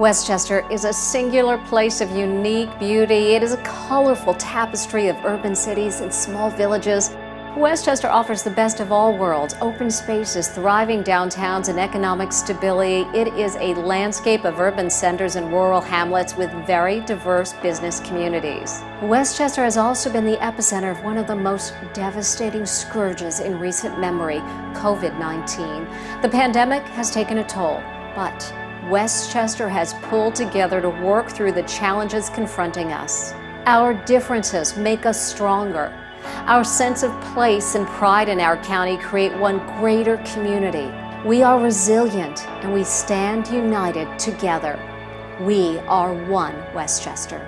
Westchester is a singular place of unique beauty. It is a colorful tapestry of urban cities and small villages. Westchester offers the best of all worlds: open spaces, thriving downtowns, and economic stability. It is a landscape of urban centers and rural hamlets with very diverse business communities. Westchester has also been the epicenter of one of the most devastating scourges in recent memory, COVID-19. The pandemic has taken a toll, but Westchester has pulled together to work through the challenges confronting us. Our differences make us stronger. Our sense of place and pride in our county create one greater community. We are resilient and we stand united together. We are one Westchester.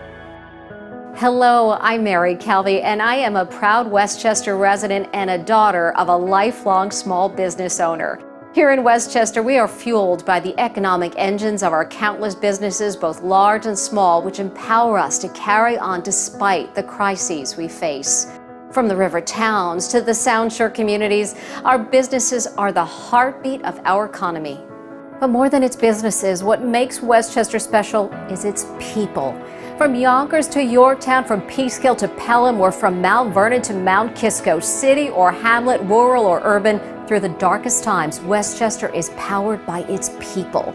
Hello, I'm Mary Calvi, and I am a proud Westchester resident and a daughter of a lifelong small business owner. Here in Westchester, we are fueled by the economic engines of our countless businesses, both large and small, which empower us to carry on despite the crises we face. From the river towns to the Sound Shore communities, our businesses are the heartbeat of our economy. But more than its businesses, what makes Westchester special is its people. From Yonkers to Yorktown, from Peekskill to Pelham, or from Mount Vernon to Mount Kisco, city or hamlet, rural or urban, through the darkest times, Westchester is powered by its people.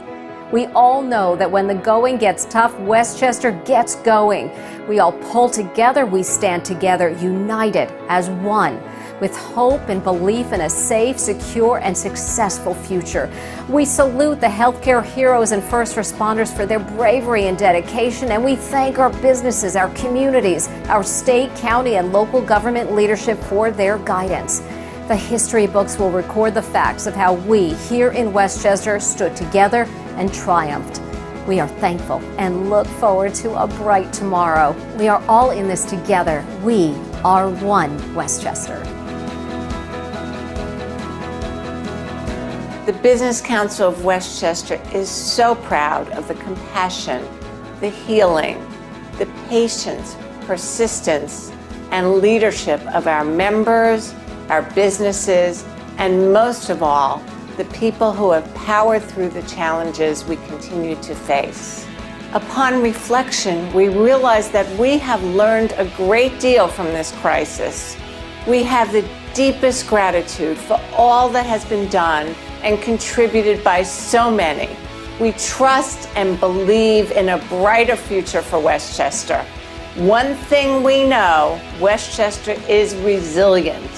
We all know that when the going gets tough, Westchester gets going. We all pull together, we stand together, united as one, with hope and belief in a safe, secure, and successful future. We salute the healthcare heroes and first responders for their bravery and dedication, and we thank our businesses, our communities, our state, county, and local government leadership for their guidance. The history books will record the facts of how we here in Westchester stood together and triumphed. We are thankful and look forward to a bright tomorrow. We are all in this together. We are one Westchester. The Business Council of Westchester is so proud of the compassion, the healing, the patience, persistence, and leadership of our members, our businesses, and most of all, the people who have powered through the challenges we continue to face. Upon reflection, we realize that we have learned a great deal from this crisis. We have the deepest gratitude for all that has been done and contributed by so many. We trust and believe in a brighter future for Westchester. One thing we know, Westchester is resilient.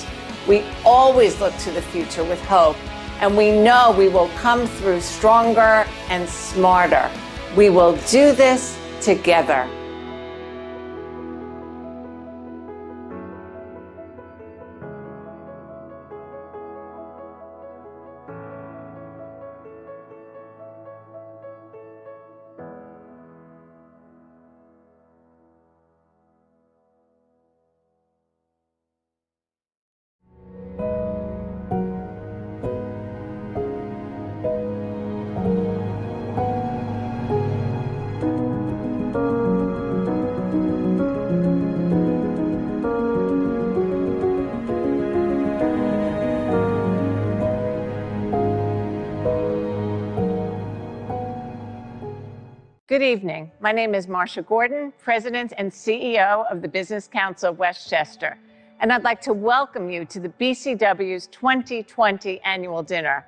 We always look to the future with hope, and we know we will come through stronger and smarter. We will do this together. Good evening. My name is Marcia Gordon, President and CEO of the Business Council of Westchester, and I'd like to welcome you to the BCW's 2020 annual dinner.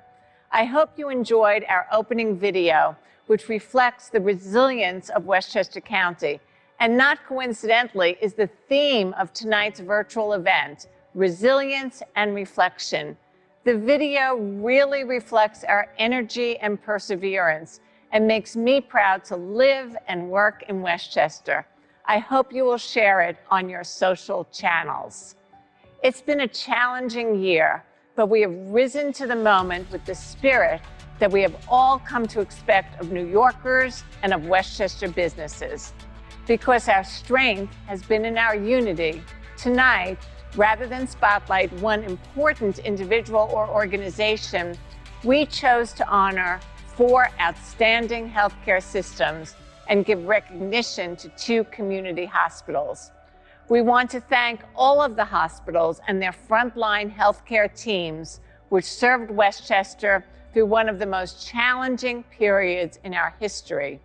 I hope you enjoyed our opening video, which reflects the resilience of Westchester County, and not coincidentally is the theme of tonight's virtual event, Resilience and Reflection. The video really reflects our energy and perseverance and makes me proud to live and work in Westchester. I hope you will share it on your social channels. It's been a challenging year, but we have risen to the moment with the spirit that we have all come to expect of New Yorkers and of Westchester businesses. Because our strength has been in our unity, tonight, rather than spotlight one important individual or organization, we chose to honor 4 outstanding healthcare systems and give recognition to 2 community hospitals. We want to thank all of the hospitals and their frontline healthcare teams, which served Westchester through one of the most challenging periods in our history.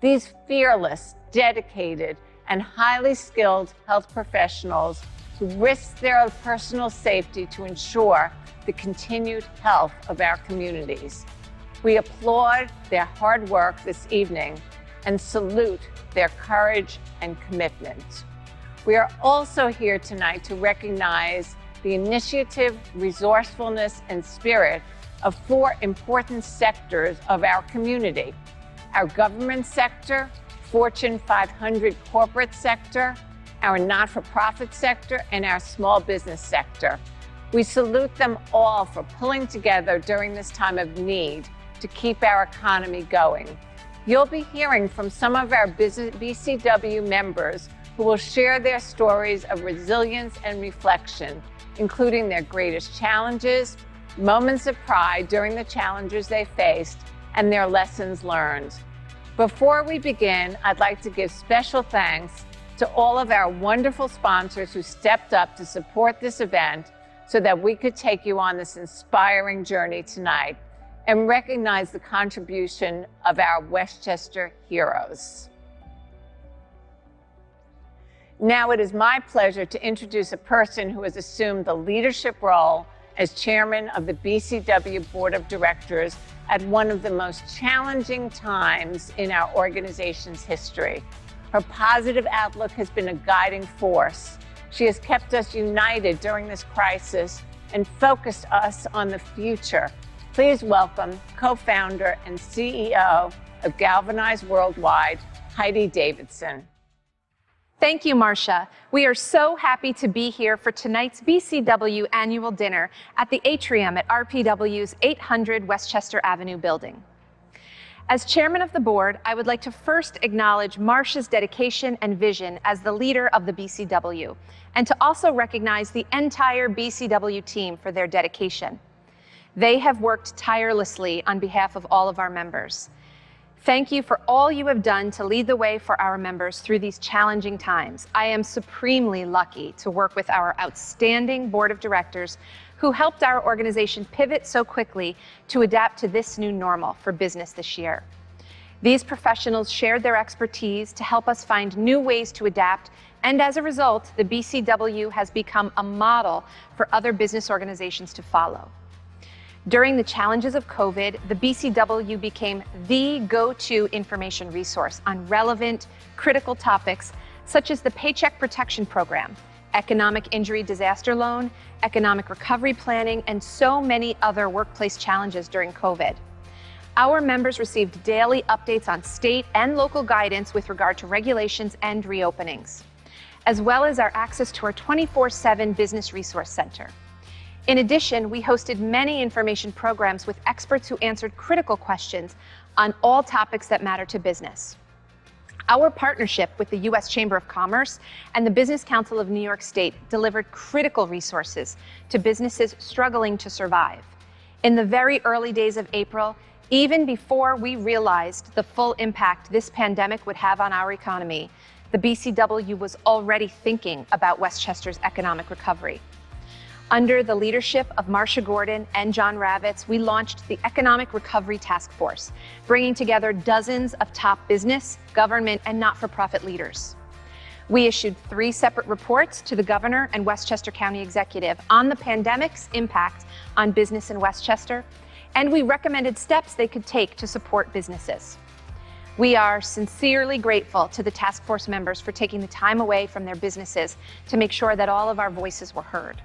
These fearless, dedicated, and highly skilled health professionals who risk their personal safety to ensure the continued health of our communities. We applaud their hard work this evening and salute their courage and commitment. We are also here tonight to recognize the initiative, resourcefulness, and spirit of 4 important sectors of our community: our government sector, Fortune 500 corporate sector, our not-for-profit sector, and our small business sector. We salute them all for pulling together during this time of need to keep our economy going. You'll be hearing from some of our BCW members who will share their stories of resilience and reflection, including their greatest challenges, moments of pride during the challenges they faced, and their lessons learned. Before we begin, I'd like to give special thanks to all of our wonderful sponsors who stepped up to support this event so that we could take you on this inspiring journey tonight, and recognize the contribution of our Westchester heroes. Now it is my pleasure to introduce a person who has assumed the leadership role as chairman of the BCW Board of Directors at one of the most challenging times in our organization's history. Her positive outlook has been a guiding force. She has kept us united during this crisis and focused us on the future. Please welcome co-founder and CEO of Galvanize Worldwide, Heidi Davidson. Thank you, Marcia. We are so happy to be here for tonight's BCW annual dinner at the atrium at RPW's 800 Westchester Avenue building. As chairman of the board, I would like to first acknowledge Marcia's dedication and vision as the leader of the BCW, and to also recognize the entire BCW team for their dedication. They have worked tirelessly on behalf of all of our members. Thank you for all you have done to lead the way for our members through these challenging times. I am supremely lucky to work with our outstanding board of directors who helped our organization pivot so quickly to adapt to this new normal for business this year. These professionals shared their expertise to help us find new ways to adapt, and as a result, the BCW has become a model for other business organizations to follow. During the challenges of COVID, the BCW became the go-to information resource on relevant, critical topics such as the Paycheck Protection Program, Economic Injury Disaster Loan, Economic Recovery Planning, and so many other workplace challenges during COVID. Our members received daily updates on state and local guidance with regard to regulations and reopenings, as well as our access to our 24/7 Business Resource Center. In addition, we hosted many information programs with experts who answered critical questions on all topics that matter to business. Our partnership with the U.S. Chamber of Commerce and the Business Council of New York State delivered critical resources to businesses struggling to survive. In the very early days of April, even before we realized the full impact this pandemic would have on our economy, the BCW was already thinking about Westchester's economic recovery. Under the leadership of Marcia Gordon and John Ravitz, we launched the Economic Recovery Task Force, bringing together dozens of top business, government, and not-for-profit leaders. We issued 3 separate reports to the governor and Westchester County Executive on the pandemic's impact on business in Westchester, and we recommended steps they could take to support businesses. We are sincerely grateful to the task force members for taking the time away from their businesses to make sure that all of our voices were heard.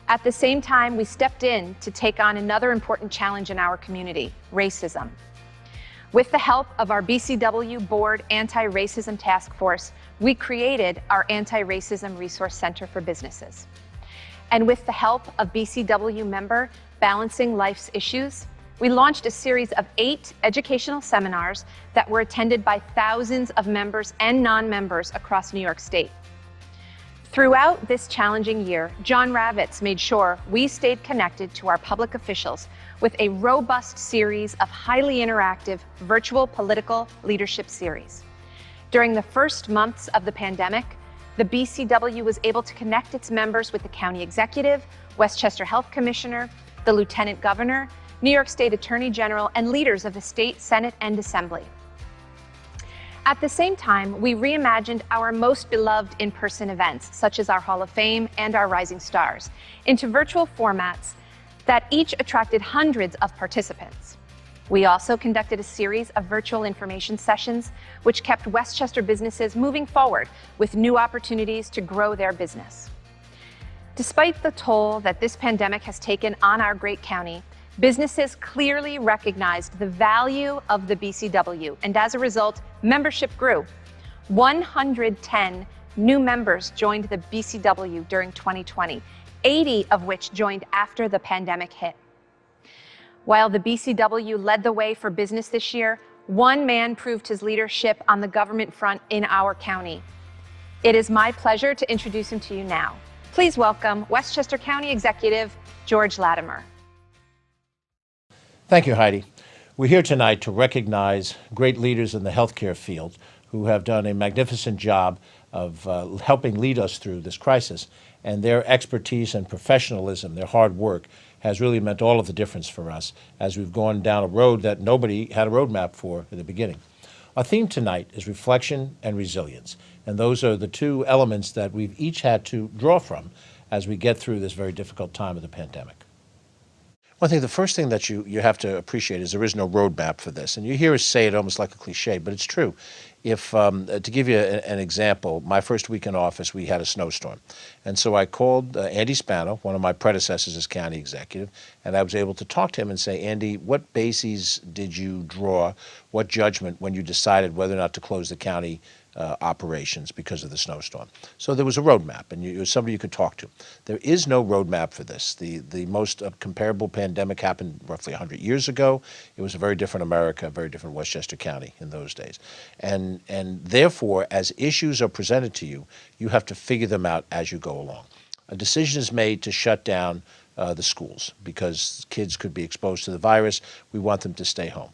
At the same time, we stepped in to take on another important challenge in our community, racism. With the help of our BCW Board Anti-Racism Task Force, we created our Anti-Racism Resource Center for Businesses. And with the help of BCW member Balancing Life's Issues, we launched a series of 8 educational seminars that were attended by thousands of members and non-members across New York State. Throughout this challenging year, John Ravitz made sure we stayed connected to our public officials with a robust series of highly interactive virtual political leadership series. During the first months of the pandemic, the BCW was able to connect its members with the county executive, Westchester Health Commissioner, the Lieutenant Governor, New York State Attorney General, and leaders of the state, Senate, and Assembly. At the same time, we reimagined our most beloved in-person events, such as our Hall of Fame and our Rising Stars, into virtual formats that each attracted hundreds of participants. We also conducted a series of virtual information sessions, which kept Westchester businesses moving forward with new opportunities to grow their business. Despite the toll that this pandemic has taken on our great county, businesses clearly recognized the value of the BCW, and as a result, membership grew. 110 new members joined the BCW during 2020, 80 of which joined after the pandemic hit. While the BCW led the way for business this year, one man proved his leadership on the government front in our county. It is my pleasure to introduce him to you now. Please welcome Westchester County Executive George Latimer. Thank you, Heidi. We're here tonight to recognize great leaders in the healthcare field who have done a magnificent job of helping lead us through this crisis. And their expertise and professionalism, their hard work, has really meant all of the difference for us as we've gone down a road that nobody had a roadmap for in the beginning. Our theme tonight is reflection and resilience. And those are the two elements that we've each had to draw from as we get through this very difficult time of the pandemic. Well, I think the first thing that you have to appreciate is there is no roadmap for this. And you hear us say it almost like a cliche, but it's true. If to give you an example, my first week in office, we had a snowstorm. And so I called Andy Spano, one of my predecessors as county executive, and I was able to talk to him and say, Andy, what bases did you draw, what judgment when you decided whether or not to close the county operations because of the snowstorm? So there was a roadmap, and it was somebody you could talk to. There is no roadmap for this. The most comparable pandemic happened roughly 100 years ago. It was a very different America, a very different Westchester County in those days. And therefore, as issues are presented to you, you have to figure them out as you go along. A decision is made to shut down the schools because kids could be exposed to the virus. We want them to stay home.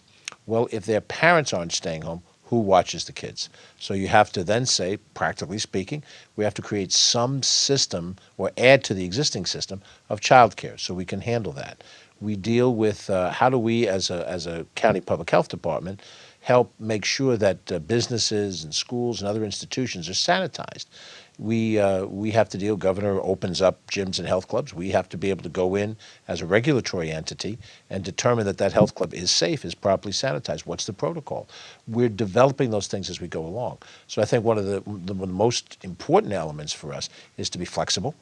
Well, if their parents aren't staying home, who watches the kids? So you have to then say, practically speaking, we have to create some system or add to the existing system of childcare so we can handle that. We deal with how do we, as a county public health department, help make sure that businesses and schools and other institutions are sanitized. We have to deal, governor opens up gyms and health clubs. We have to be able to go in as a regulatory entity and determine that that health club is safe, is properly sanitized. What's the protocol? We're developing those things as we go along. So I think one of the most important elements for us is to be flexible,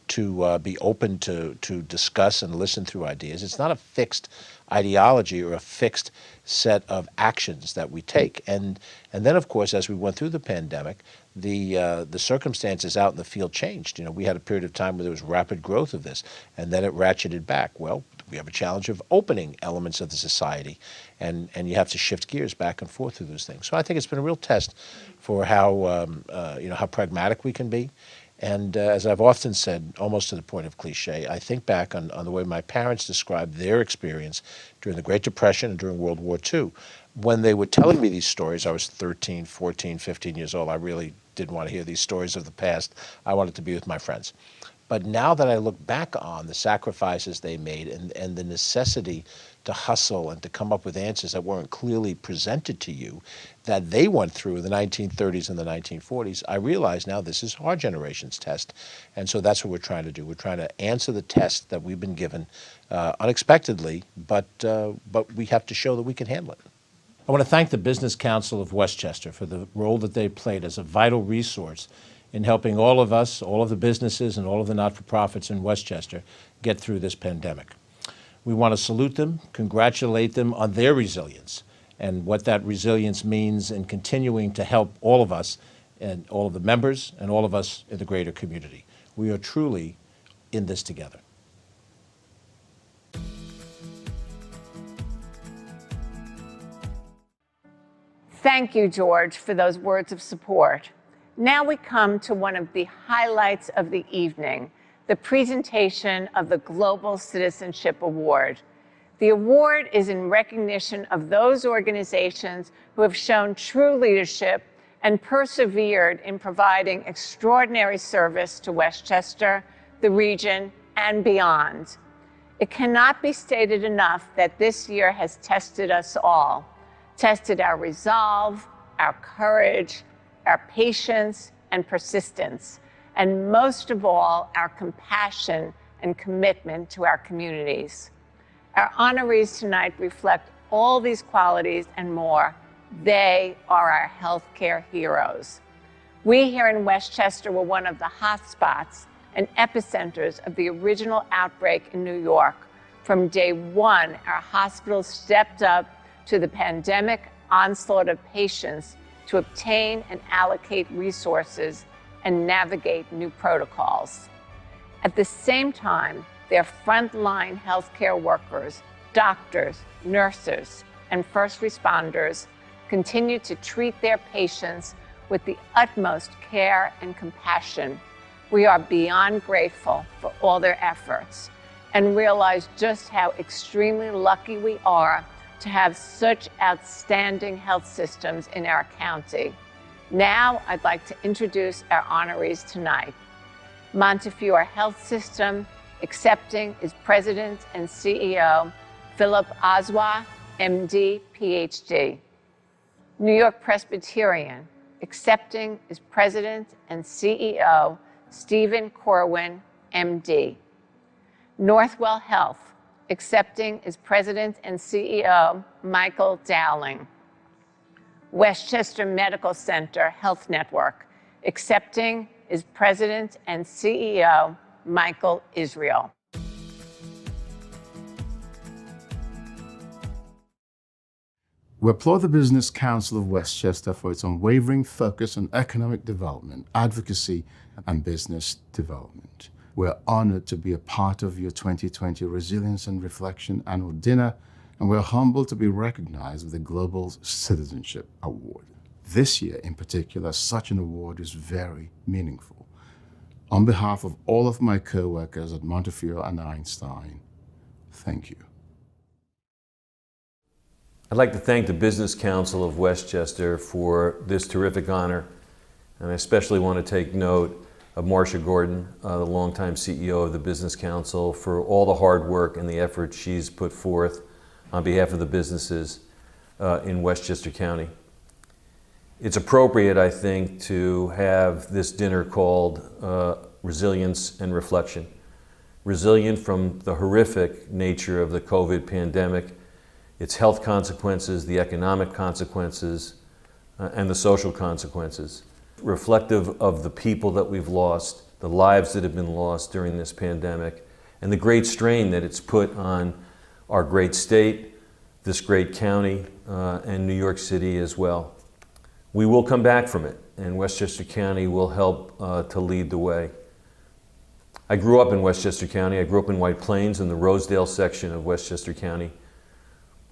to be open to discuss and listen through ideas. It's not a fixed ideology or a fixed set of actions that we take. And then, of course, as we went through the pandemic, the circumstances out in the field changed. You know, we had a period of time where there was rapid growth of this, and then it ratcheted back. Well, we have a challenge of opening elements of the society, and you have to shift gears back and forth through those things. So I think it's been a real test for how how pragmatic we can be. And as I've often said, almost to the point of cliche, I think back on the way my parents described their experience during the Great Depression and during World War II. When they were telling me these stories, I was 13, 14, 15 years old. I really didn't want to hear these stories of the past. I wanted to be with my friends. But now that I look back on the sacrifices they made and the necessity to hustle and to come up with answers that weren't clearly presented to you, that they went through in the 1930s and the 1940s, I realize now this is our generation's test. And so that's what we're trying to do. We're trying to answer the test that we've been given unexpectedly, but we have to show that we can handle it. I want to thank the Business Council of Westchester for the role that they played as a vital resource in helping all of us, all of the businesses and all of the not-for-profits in Westchester get through this pandemic. We want to salute them, congratulate them on their resilience and what that resilience means in continuing to help all of us and all of the members and all of us in the greater community. We are truly in this together. Thank you, George, for those words of support. Now we come to one of the highlights of the evening, the presentation of the Global Citizenship Award. The award is in recognition of those organizations who have shown true leadership and persevered in providing extraordinary service to Westchester, the region, and beyond. It cannot be stated enough that this year has tested us all, tested our resolve, our courage, our patience and persistence, and most of all, our compassion and commitment to our communities. Our honorees tonight reflect all these qualities and more. They are our healthcare heroes. We here in Westchester were one of the hotspots and epicenters of the original outbreak in New York. From day one, our hospitals stepped up to the pandemic onslaught of patients to obtain and allocate resources and navigate new protocols. At the same time, their frontline healthcare workers, doctors, nurses, and first responders continue to treat their patients with the utmost care and compassion. We are beyond grateful for all their efforts and realize just how extremely lucky we are to have such outstanding health systems in our county. Now, I'd like to introduce our honorees tonight. Montefiore Health System, accepting is President and CEO, Philip Oswa, MD, PhD. New York Presbyterian, accepting is President and CEO, Stephen Corwin, MD. Northwell Health, accepting is President and CEO, Michael Dowling. Westchester Medical Center Health Network, accepting is President and CEO, Michael Israel. We applaud the Business Council of Westchester for its unwavering focus on economic development, advocacy, and business development. We're honored to be a part of your 2020 Resilience and Reflection Annual Dinner, and we're humbled to be recognized with the Global Citizenship Award. This year, in particular, such an award is very meaningful. On behalf of all of my co-workers at Montefiore and Einstein, thank you. I'd like to thank the Business Council of Westchester for this terrific honor, and I especially want to take note of Marcia Gordon, the longtime CEO of the Business Council, for all the hard work and the effort she's put forth on behalf of the businesses in Westchester County. It's appropriate, I think, to have this dinner called Resilience and Reflection. Resilient from the horrific nature of the COVID pandemic, its health consequences, the economic consequences, and the social consequences. Reflective of the people that we've lost, the lives that have been lost during this pandemic, and the great strain that it's put on our great state, this great county, and New York City as well. We will come back from it, and Westchester County will help to lead the way. I grew up in Westchester County. I grew up in White Plains in the Rosedale section of Westchester County.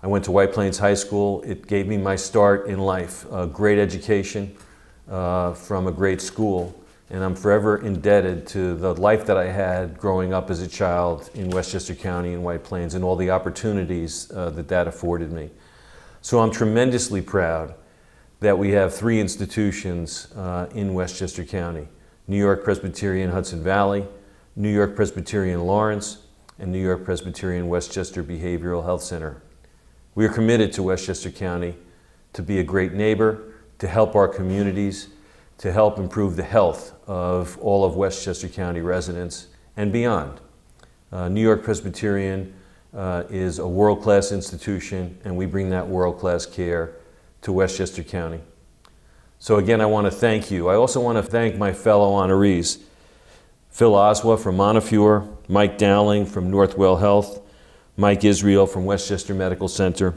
I went to White Plains High School. It gave me my start in life, a great education from a great school, and I'm forever indebted to the life that I had growing up as a child in Westchester County and White Plains and all the opportunities that afforded me. So I'm tremendously proud that we have three institutions in Westchester County: New York Presbyterian Hudson Valley, New York Presbyterian Lawrence, and New York Presbyterian Westchester Behavioral Health Center. We are committed to Westchester County to be a great neighbor, to help our communities, to help improve the health of all of Westchester County residents and beyond. New York Presbyterian is a world-class institution, and we bring that world-class care to Westchester County. So again, I want to thank you. I also want to thank my fellow honorees, Phil Oswa from Montefiore, Mike Dowling from Northwell Health, Mike Israel from Westchester Medical Center,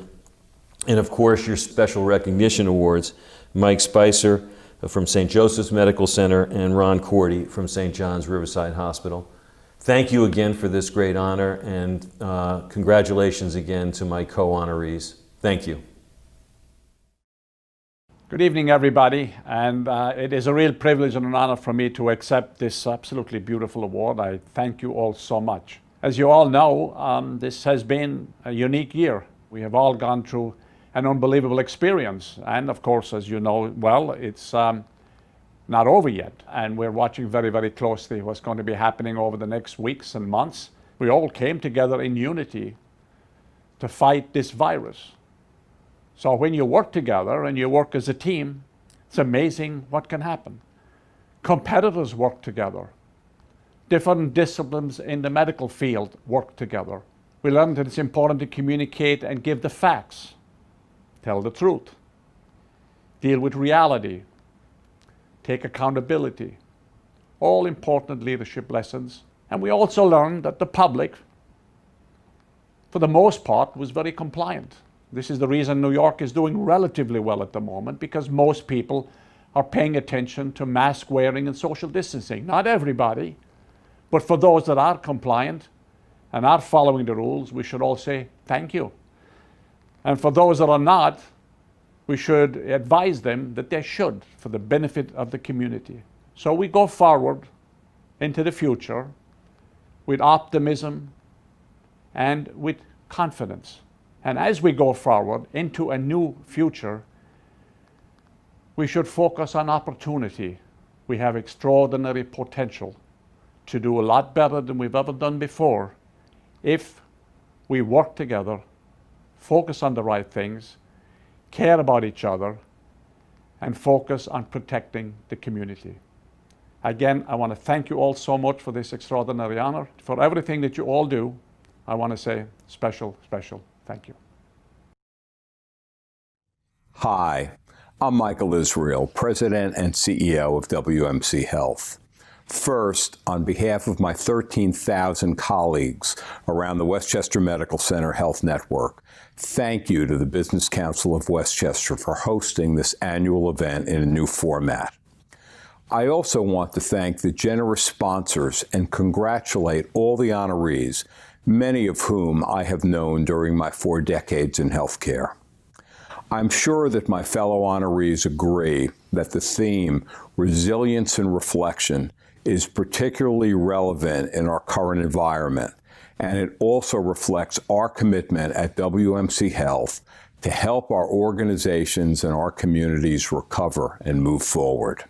and of course your special recognition awards, Mike Spicer from St. Joseph's Medical Center and Ron Cordy from St. John's Riverside Hospital. Thank you again for this great honor, and congratulations again to my co-honorees. Thank you. Good evening, everybody, and it is a real privilege and an honor for me to accept this absolutely beautiful award. I thank you all so much. As you all know, this has been a unique year. We have all gone through an unbelievable experience, and of course, as you know well, it's not over yet, and we're watching very, very closely what's going to be happening over the next weeks and months. We all came together in unity to fight this virus. So when you work together and you work as a team, it's amazing what can happen. Competitors work together. Different disciplines in the medical field work together. We learned that it's important to communicate and give the facts, tell the truth, deal with reality, take accountability. All important leadership lessons. And we also learned that the public, for the most part, was very compliant. This is the reason New York is doing relatively well at the moment, because most people are paying attention to mask wearing and social distancing. Not everybody, but for those that are compliant and are following the rules, we should all say thank you. And for those that are not, we should advise them that they should, for the benefit of the community. So we go forward into the future with optimism and with confidence. And as we go forward into a new future, we should focus on opportunity. We have extraordinary potential to do a lot better than we've ever done before if we work together, focus on the right things, care about each other, and focus on protecting the community. Again, I want to thank you all so much for this extraordinary honor. For everything that you all do, I want to say special, special thank you. Hi, I'm Michael Israel, President and CEO of WMC Health. First, on behalf of my 13,000 colleagues around the Westchester Medical Center Health Network, thank you to the Business Council of Westchester for hosting this annual event in a new format. I also want to thank the generous sponsors and congratulate all the honorees, many of whom I have known during my 4 decades in healthcare. I'm sure that my fellow honorees agree that the theme, resilience and reflection, is particularly relevant in our current environment, and it also reflects our commitment at WMC Health to help our organizations and our communities recover and move forward.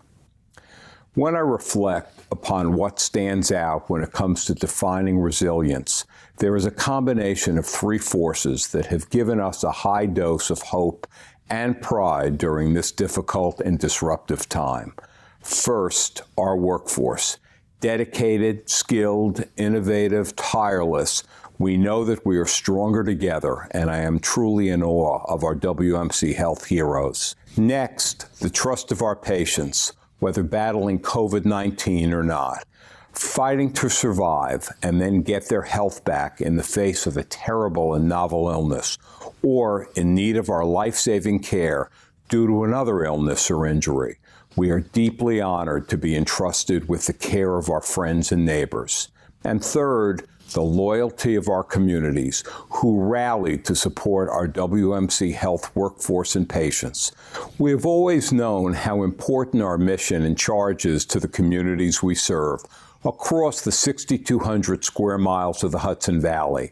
When I reflect upon what stands out when it comes to defining resilience, there is a combination of 3 forces that have given us a high dose of hope and pride during this difficult and disruptive time. First, our workforce. Dedicated, skilled, innovative, tireless. We know that we are stronger together, and I am truly in awe of our WMC Health heroes. Next, the trust of our patients, whether battling COVID-19 or not, fighting to survive and then get their health back in the face of a terrible and novel illness, or in need of our life-saving care due to another illness or injury. We are deeply honored to be entrusted with the care of our friends and neighbors. And third, the loyalty of our communities who rally to support our WMC Health workforce and patients. We have always known how important our mission and charge is to the communities we serve across the 6,200 square miles of the Hudson Valley.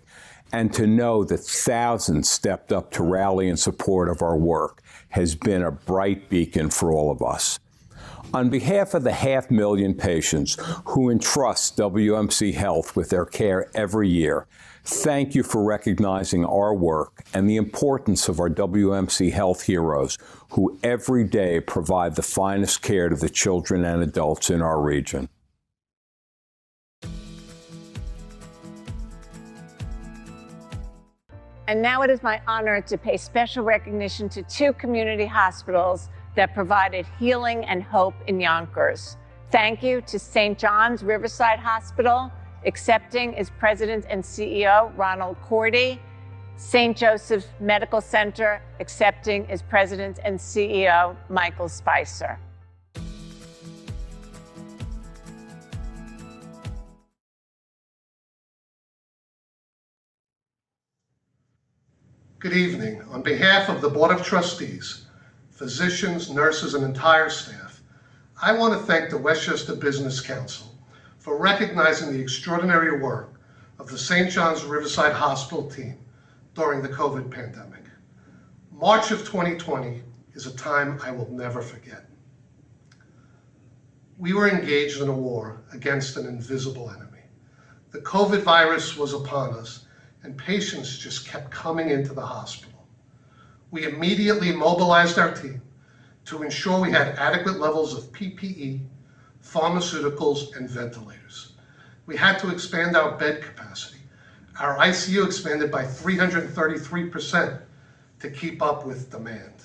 And to know that thousands stepped up to rally in support of our work has been a bright beacon for all of us. On behalf of the 500,000 patients who entrust WMC Health with their care every year, thank you for recognizing our work and the importance of our WMC Health heroes who every day provide the finest care to the children and adults in our region. And now it is my honor to pay special recognition to 2 community hospitals that provided healing and hope in Yonkers. Thank you to St. John's Riverside Hospital, accepting as President and CEO Ronald Cordy, St. Joseph's Medical Center, accepting as President and CEO Michael Spicer. Good evening. On behalf of the Board of Trustees, physicians, nurses, and entire staff, I want to thank the Westchester Business Council for recognizing the extraordinary work of the St. John's Riverside Hospital team during the COVID pandemic. March of 2020 is a time I will never forget. We were engaged in a war against an invisible enemy. The COVID virus was upon us, and patients just kept coming into the hospital. We immediately mobilized our team to ensure we had adequate levels of PPE, pharmaceuticals, and ventilators. We had to expand our bed capacity. Our ICU expanded by 333% to keep up with demand.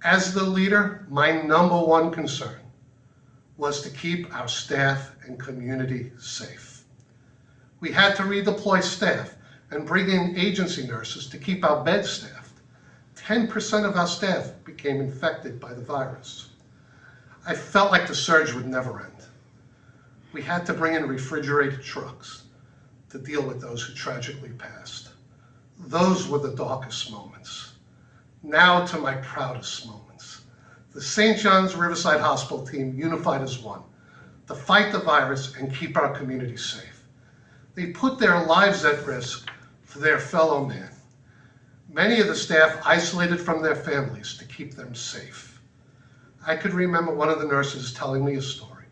As the leader, my number one concern was to keep our staff and community safe. We had to redeploy staff and bring in agency nurses to keep our beds staffed. 10% of our staff became infected by the virus. I felt like the surge would never end. We had to bring in refrigerated trucks to deal with those who tragically passed. Those were the darkest moments. Now to my proudest moments. The St. John's Riverside Hospital team unified as one to fight the virus and keep our community safe. They put their lives at risk for their fellow man. Many of the staff isolated from their families to keep them safe. I could remember one of the nurses telling me a story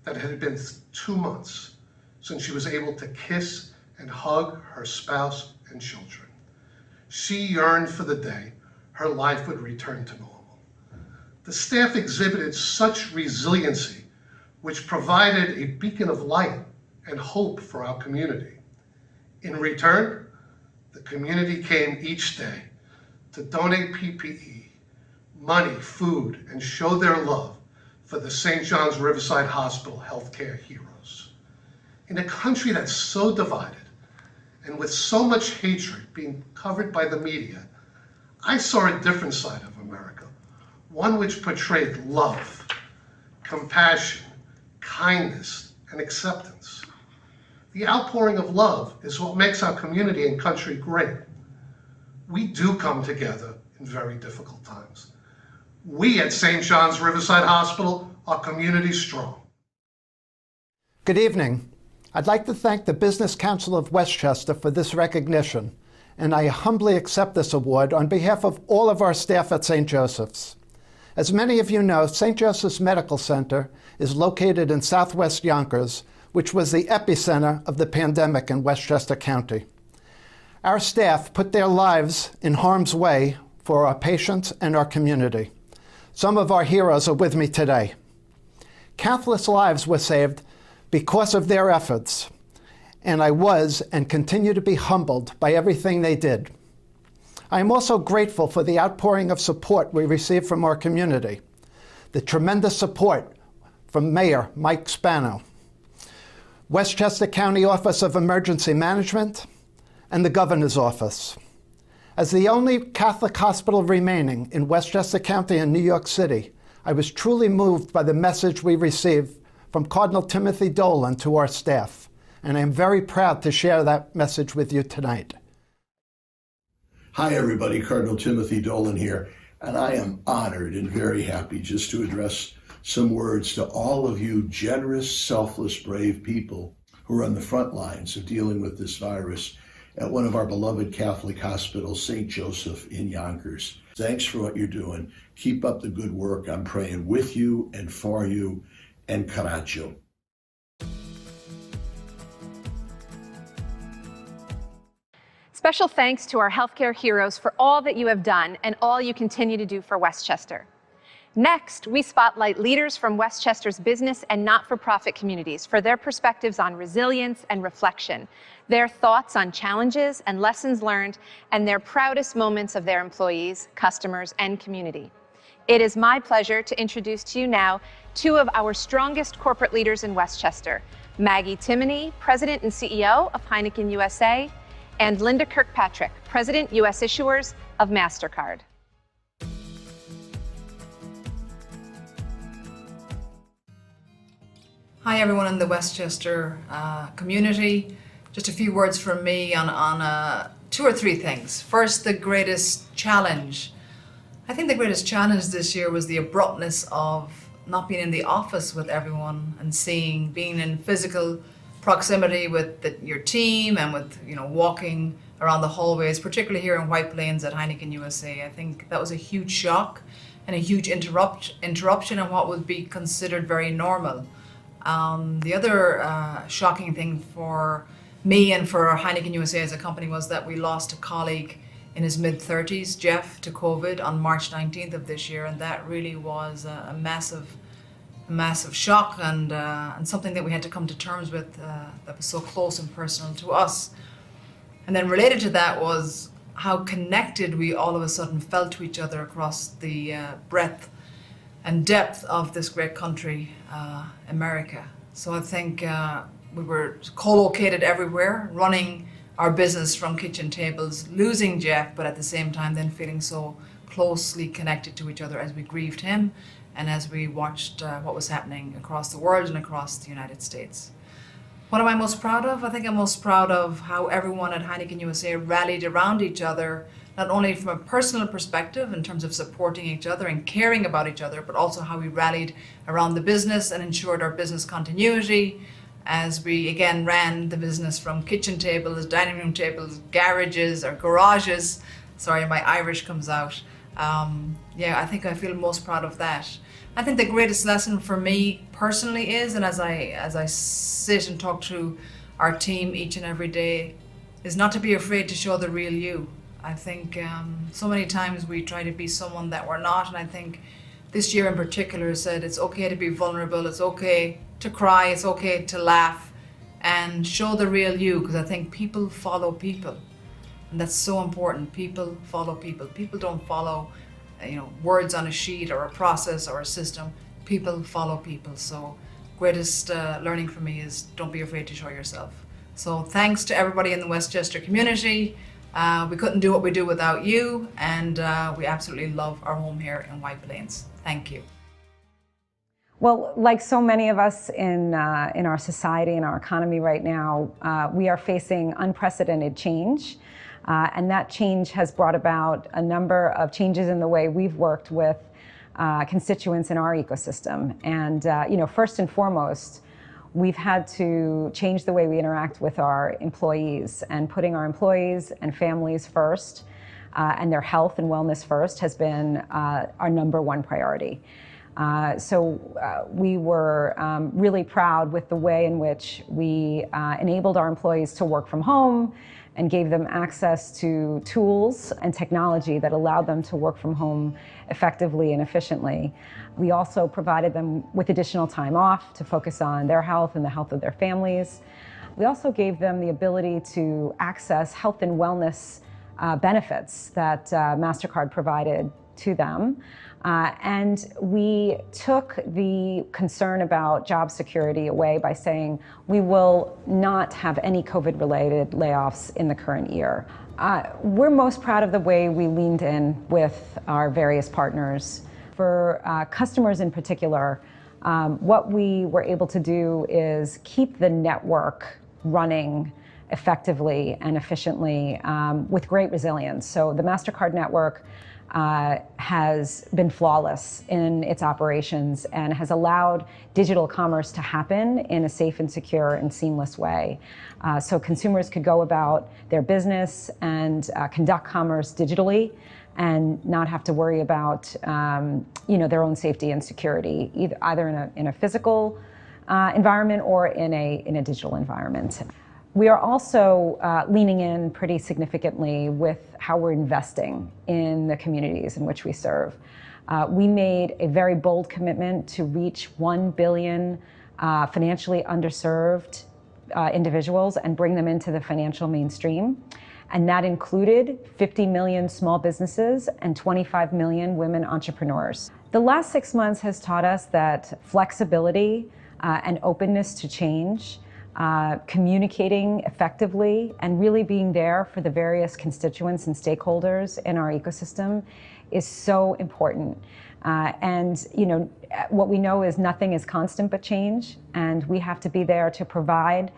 that it had been 2 months since she was able to kiss and hug her spouse and children. She yearned for the day her life would return to normal. The staff exhibited such resiliency, which provided a beacon of light and hope for our community. In return, the community came each day to donate PPE, money, food, and show their love for the St. John's Riverside Hospital healthcare heroes. In a country that's so divided and with so much hatred being covered by the media, I saw a different side of America, one which portrayed love, compassion, kindness, and acceptance. The outpouring of love is what makes our community and country great. We do come together in very difficult times. We at St. John's Riverside Hospital are community strong. Good evening. I'd like to thank the Business Council of Westchester for this recognition, and I humbly accept this award on behalf of all of our staff at St. Joseph's. As many of you know, St. Joseph's Medical Center is located in southwest Yonkers, which was the epicenter of the pandemic in Westchester County. Our staff put their lives in harm's way for our patients and our community. Some of our heroes are with me today. Countless lives were saved because of their efforts, and I was and continue to be humbled by everything they did. I am also grateful for the outpouring of support we received from our community, the tremendous support from Mayor Mike Spano, Westchester County Office of Emergency Management, and the Governor's Office. As the only Catholic hospital remaining in Westchester County and New York City, I was truly moved by the message we received from Cardinal Timothy Dolan to our staff, and I am very proud to share that message with you tonight. Hi everybody, Cardinal Timothy Dolan here, and I am honored and very happy just to address some words to all of you generous, selfless, brave people who are on the front lines of dealing with this virus at one of our beloved Catholic hospitals, St. Joseph in Yonkers. Thanks for what you're doing. Keep up the good work. I'm praying with you and for you, and coraggio. Special thanks to our healthcare heroes for all that you have done and all you continue to do for Westchester. Next, we spotlight leaders from Westchester's business and not-for-profit communities for their perspectives on resilience and reflection, their thoughts on challenges and lessons learned, and their proudest moments of their employees, customers, and community. It is my pleasure to introduce to you now two of our strongest corporate leaders in Westchester, Maggie Timoney, President and CEO of Heineken USA, and Linda Kirkpatrick, President, U.S. Issuers of MasterCard. Hi everyone in the Westchester community. Just a few words from me on 2 or 3 things. First, the greatest challenge. I think the greatest challenge this year was the abruptness of not being in the office with everyone and being in physical proximity with your team and with, walking around the hallways, particularly here in White Plains at Heineken USA. I think that was a huge shock and a huge interruption in what would be considered very normal. The other shocking thing for me and for Heineken USA as a company was that we lost a colleague in his mid-30s. Jeff took COVID on March 19th of this year, and that really was a massive shock and something that we had to come to terms with that was so close and personal to us. And then related to that was how connected we all of a sudden felt to each other across the breadth and depth of this great country, America. So I think we were co-located everywhere, running our business from kitchen tables, losing Jeff, but at the same time then feeling so closely connected to each other as we grieved him and as we watched what was happening across the world and across the United States. What am I most proud of? I think I'm most proud of how everyone at Heineken USA rallied around each other, not only from a personal perspective in terms of supporting each other and caring about each other, but also how we rallied around the business and ensured our business continuity as we again ran the business from kitchen tables, dining room tables, garages or garages. Sorry, my Irish comes out. I think I feel most proud of that. I think the greatest lesson for me personally is, and as I sit and talk to our team each and every day, is not to be afraid to show the real you. I think so many times we try to be someone that we're not, and I think this year in particular said it's okay to be vulnerable, it's okay to cry, it's okay to laugh, and show the real you, because I think people follow people, and that's so important. People follow people. People don't follow words on a sheet or a process or a system. People follow people. So greatest learning for me is don't be afraid to show yourself. So thanks to everybody in the Westchester community. We couldn't do what we do without you, and we absolutely love our home here in White Plains. Thank you. Well, like so many of us in our society and our economy right now, we are facing unprecedented change. And that change has brought about a number of changes in the way we've worked with constituents in our ecosystem. And first and foremost, we've had to change the way we interact with our employees, and putting our employees and families first and their health and wellness first has been our number one priority. So we were really proud with the way in which we enabled our employees to work from home and gave them access to tools and technology that allowed them to work from home effectively and efficiently. We also provided them with additional time off to focus on their health and the health of their families. We also gave them the ability to access health and wellness benefits that MasterCard provided to them. And we took the concern about job security away by saying we will not have any COVID-related layoffs in the current year. We're most proud of the way we leaned in with our various partners. For customers in particular, what we were able to do is keep the network running effectively and efficiently with great resilience. So the MasterCard network has been flawless in its operations and has allowed digital commerce to happen in a safe and secure and seamless way. So consumers could go about their business and conduct commerce digitally and not have to worry about their own safety and security, either in a physical environment or in a digital environment. We are also leaning in pretty significantly with how we're investing in the communities in which we serve. We made a very bold commitment to reach 1 billion financially underserved individuals and bring them into the financial mainstream. And that included 50 million small businesses and 25 million women entrepreneurs. The last 6 months has taught us that flexibility and openness to change, communicating effectively, and really being there for the various constituents and stakeholders in our ecosystem is so important. What we know is nothing is constant but change, and we have to be there to provide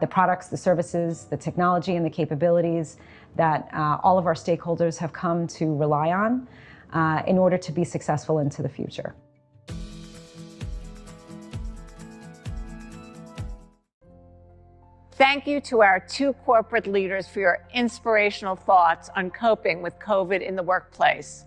the products, the services, the technology, and the capabilities that all of our stakeholders have come to rely on in order to be successful into the future. Thank you to our two corporate leaders for your inspirational thoughts on coping with COVID in the workplace.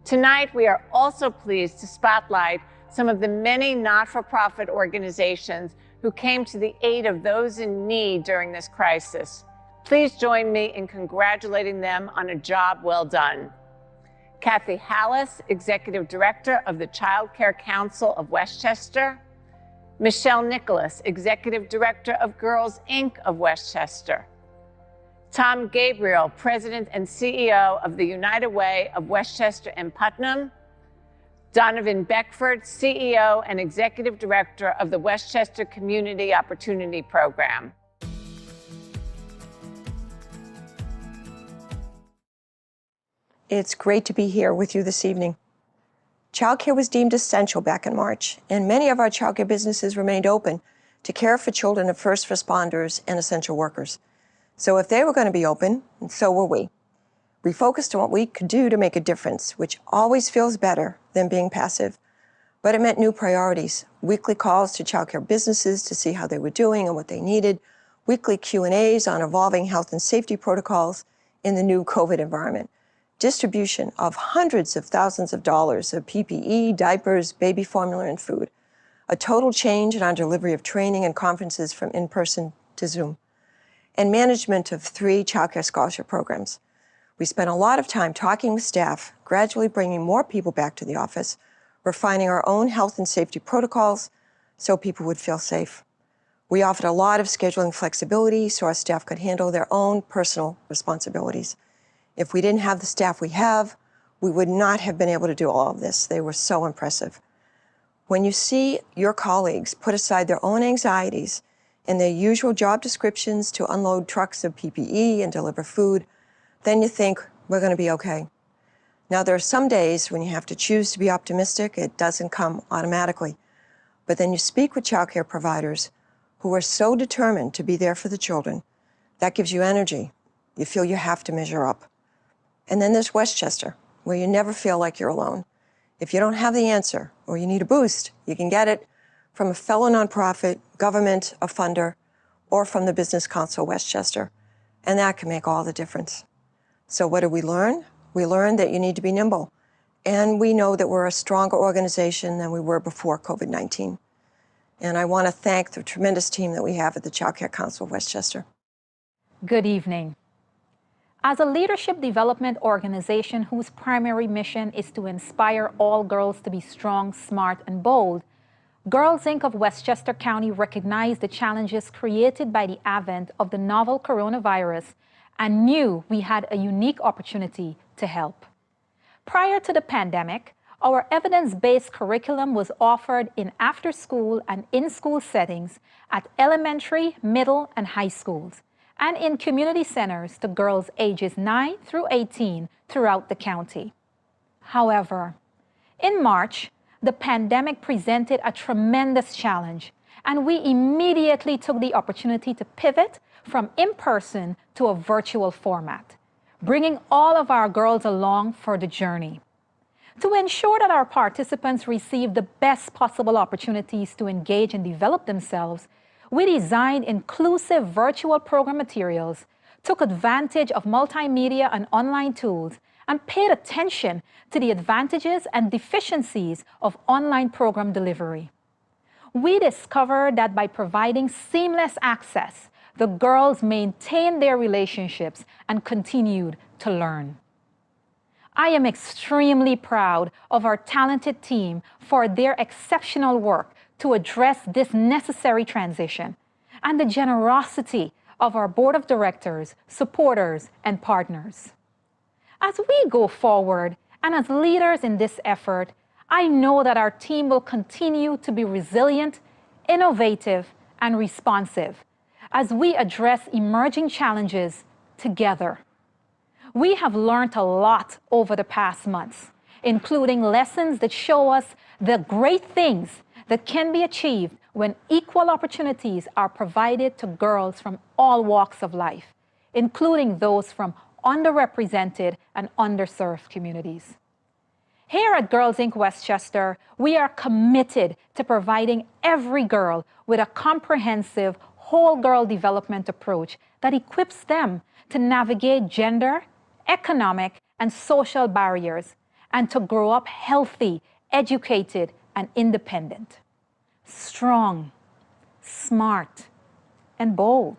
Tonight, we are also pleased to spotlight some of the many not-for-profit organizations who came to the aid of those in need during this crisis. Please join me in congratulating them on a job well done. Kathy Hallis, Executive Director of the Child Care Council of Westchester. Michelle Nicholas, Executive Director of Girls Inc. of Westchester. Tom Gabriel, President and CEO of the United Way of Westchester and Putnam. Donovan Beckford, CEO and Executive Director of the Westchester Community Opportunity Program. It's great to be here with you this evening. Childcare was deemed essential back in March, and many of our childcare businesses remained open to care for children of first responders and essential workers. So if they were going to be open, so were we. We focused on what we could do to make a difference, which always feels better than being passive. But it meant new priorities, weekly calls to childcare businesses to see how they were doing and what they needed, weekly Q&As on evolving health and safety protocols in the new COVID environment, distribution of hundreds of thousands of dollars of PPE, diapers, baby formula, and food, a total change in our delivery of training and conferences from in-person to Zoom, and management of 3 childcare scholarship programs. We spent a lot of time talking with staff, gradually bringing more people back to the office, refining our own health and safety protocols so people would feel safe. We offered a lot of scheduling flexibility so our staff could handle their own personal responsibilities. If we didn't have the staff we have, we would not have been able to do all of this. They were so impressive. When you see your colleagues put aside their own anxieties and their usual job descriptions to unload trucks of PPE and deliver food, then you think we're going to be okay. Now, there are some days when you have to choose to be optimistic. It doesn't come automatically. But then you speak with childcare providers who are so determined to be there for the children. That gives you energy. You feel you have to measure up. And then there's Westchester, where you never feel like you're alone. If you don't have the answer or you need a boost, you can get it from a fellow nonprofit, government, a funder, or from the Business Council of Westchester. And that can make all the difference. So what did we learn? We learned that you need to be nimble. And we know that we're a stronger organization than we were before COVID-19. And I want to thank the tremendous team that we have at the Child Care Council of Westchester. Good evening. As a leadership development organization whose primary mission is to inspire all girls to be strong, smart, and bold, Girls Inc. of Westchester County recognized the challenges created by the advent of the novel coronavirus and knew we had a unique opportunity to help. Prior to the pandemic, our evidence-based curriculum was offered in after-school and in-school settings at elementary, middle, and high schools, and in community centers to girls ages 9 through 18 throughout the county. However, in March, the pandemic presented a tremendous challenge, and we immediately took the opportunity to pivot from in-person to a virtual format, bringing all of our girls along for the journey. To ensure that our participants receive the best possible opportunities to engage and develop themselves, we designed inclusive virtual program materials, took advantage of multimedia and online tools, and paid attention to the advantages and deficiencies of online program delivery. We discovered that by providing seamless access, the girls maintained their relationships and continued to learn. I am extremely proud of our talented team for their exceptional work to address this necessary transition, and the generosity of our board of directors, supporters, and partners. As we go forward, and as leaders in this effort, I know that our team will continue to be resilient, innovative, and responsive as we address emerging challenges together. We have learned a lot over the past months, including lessons that show us the great things that can be achieved when equal opportunities are provided to girls from all walks of life, including those from underrepresented and underserved communities. Here at Girls Inc. Westchester, we are committed to providing every girl with a comprehensive whole girl development approach that equips them to navigate gender, economic, and social barriers, and to grow up healthy, educated, and independent, strong, smart, and bold.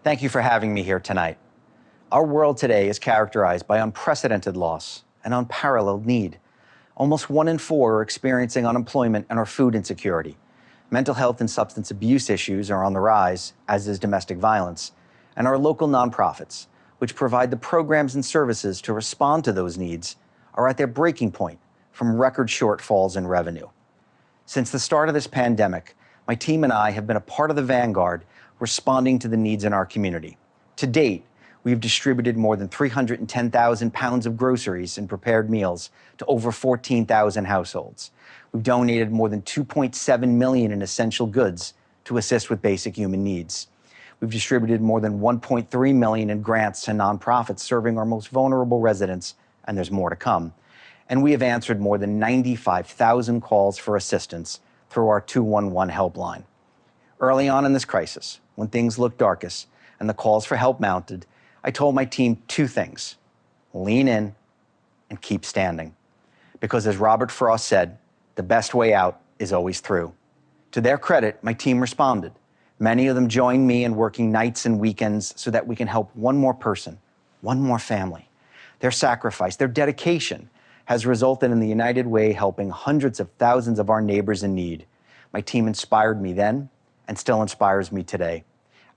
Thank you for having me here tonight. Our world today is characterized by unprecedented loss and unparalleled need. Almost 1 in 4 are experiencing unemployment and or food insecurity. Mental health and substance abuse issues are on the rise, as is domestic violence. And our local nonprofits, which provide the programs and services to respond to those needs, are at their breaking point from record shortfalls in revenue. Since the start of this pandemic, my team and I have been a part of the vanguard responding to the needs in our community. To date, we've distributed more than 310,000 pounds of groceries and prepared meals to over 14,000 households. We've donated more than $2.7 million in essential goods to assist with basic human needs. We've distributed more than $1.3 million in grants to nonprofits serving our most vulnerable residents, and there's more to come. And we have answered more than 95,000 calls for assistance through our 211 helpline. Early on in this crisis, when things looked darkest and the calls for help mounted, I told my team 2 things: lean in and keep standing. Because as Robert Frost said, the best way out is always through. To their credit, my team responded. Many of them joined me in working nights and weekends so that we can help one more person, one more family. Their sacrifice, their dedication has resulted in the United Way helping hundreds of thousands of our neighbors in need. My team inspired me then and still inspires me today.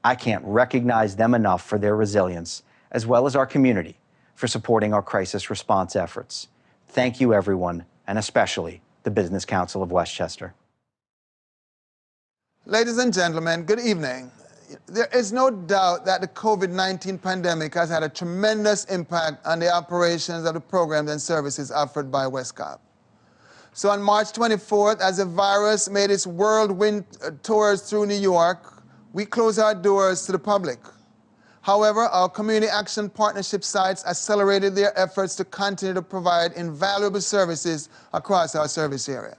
I can't recognize them enough for their resilience, as well as our community for supporting our crisis response efforts. Thank you, everyone, and especially the Business Council of Westchester. Ladies and gentlemen, good evening. There is no doubt that the COVID-19 pandemic has had a tremendous impact on the operations of the programs and services offered by WestCop. So on March 24th, as the virus made its whirlwind tours through New York, we closed our doors to the public. However, our community action partnership sites accelerated their efforts to continue to provide invaluable services across our service area.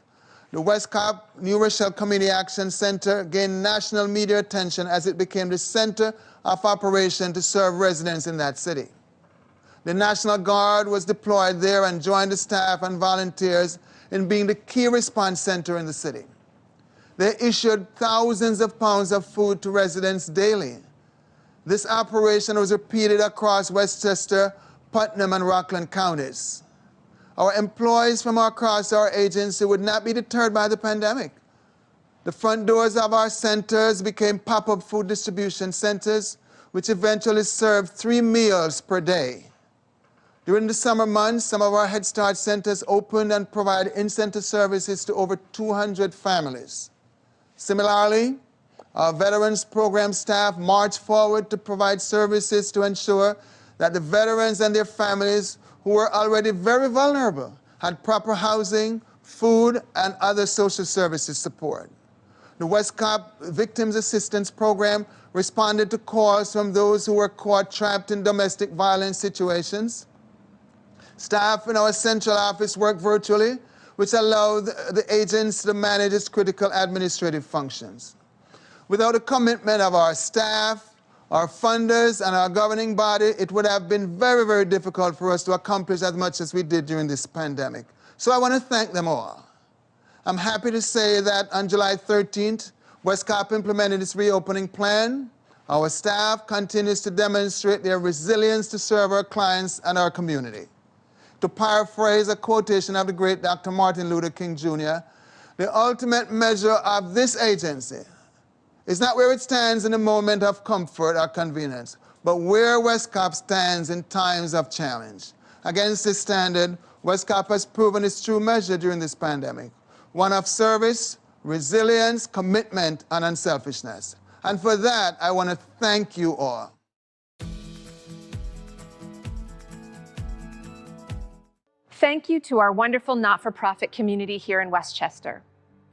The WestCop New Rochelle Community Action Center gained national media attention as it became the center of operation to serve residents in that city. The National Guard was deployed there and joined the staff and volunteers in being the key response center in the city. They issued thousands of pounds of food to residents daily. This operation was repeated across Westchester, Putnam, and Rockland counties. Our employees from across our agency would not be deterred by the pandemic. The front doors of our centers became pop-up food distribution centers, which eventually served 3 meals per day. During the summer months, some of our Head Start centers opened and provided in-center services to over 200 families. Similarly, our Veterans Program staff marched forward to provide services to ensure that the veterans and their families who were already very vulnerable had proper housing, food, and other social services support. The WestCop Victims Assistance Program responded to calls from those who were caught trapped in domestic violence situations. Staff in our central office worked virtually, which allowed the agency to manage its critical administrative functions. Without the commitment of our staff, our funders, and our governing body, it would have been very, very difficult for us to accomplish as much as we did during this pandemic. So I want to thank them all. I'm happy to say that on July 13th, WestCop implemented its reopening plan. Our staff continues to demonstrate their resilience to serve our clients and our community. To paraphrase a quotation of the great Dr. Martin Luther King Jr., the ultimate measure of this agency is not where it stands in a moment of comfort or convenience, but where WestCop stands in times of challenge. Against this standard, WestCop has proven its true measure during this pandemic, one of service, resilience, commitment, and unselfishness. And for that, I want to thank you all. Thank you to our wonderful not-for-profit community here in Westchester.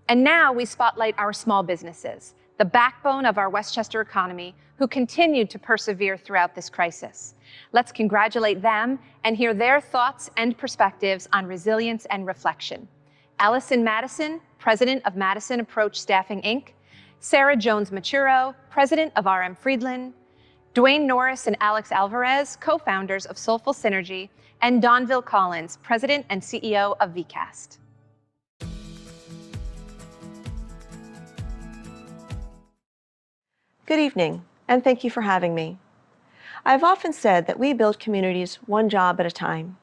And now we spotlight our small businesses, the backbone of our Westchester economy, who continued to persevere throughout this crisis. Let's congratulate them and hear their thoughts and perspectives on resilience and reflection. Allison Madison, President of Madison Approach Staffing, Inc., Sarah Jones-Machuro, President of RM Friedland, Dwayne Norris and Alex Alvarez, co-founders of Soulful Synergy, and Donville Collins, President and CEO of VCAST. Good evening, and thank you for having me. I've often said that we build communities one job at a time.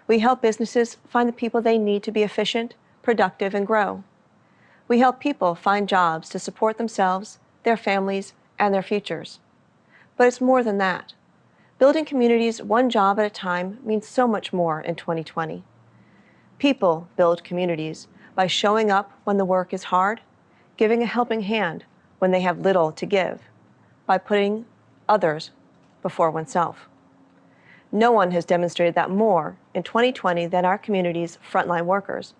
We help businesses find the people they need to be efficient, productive, and grow. We help people find jobs to support themselves, their families, and their futures. But it's more than that. Building communities one job at a time means so much more in 2020. People build communities by showing up when the work is hard, giving a helping hand when they have little to give, by putting others before oneself. No one has demonstrated that more in 2020 than our community's frontline workers.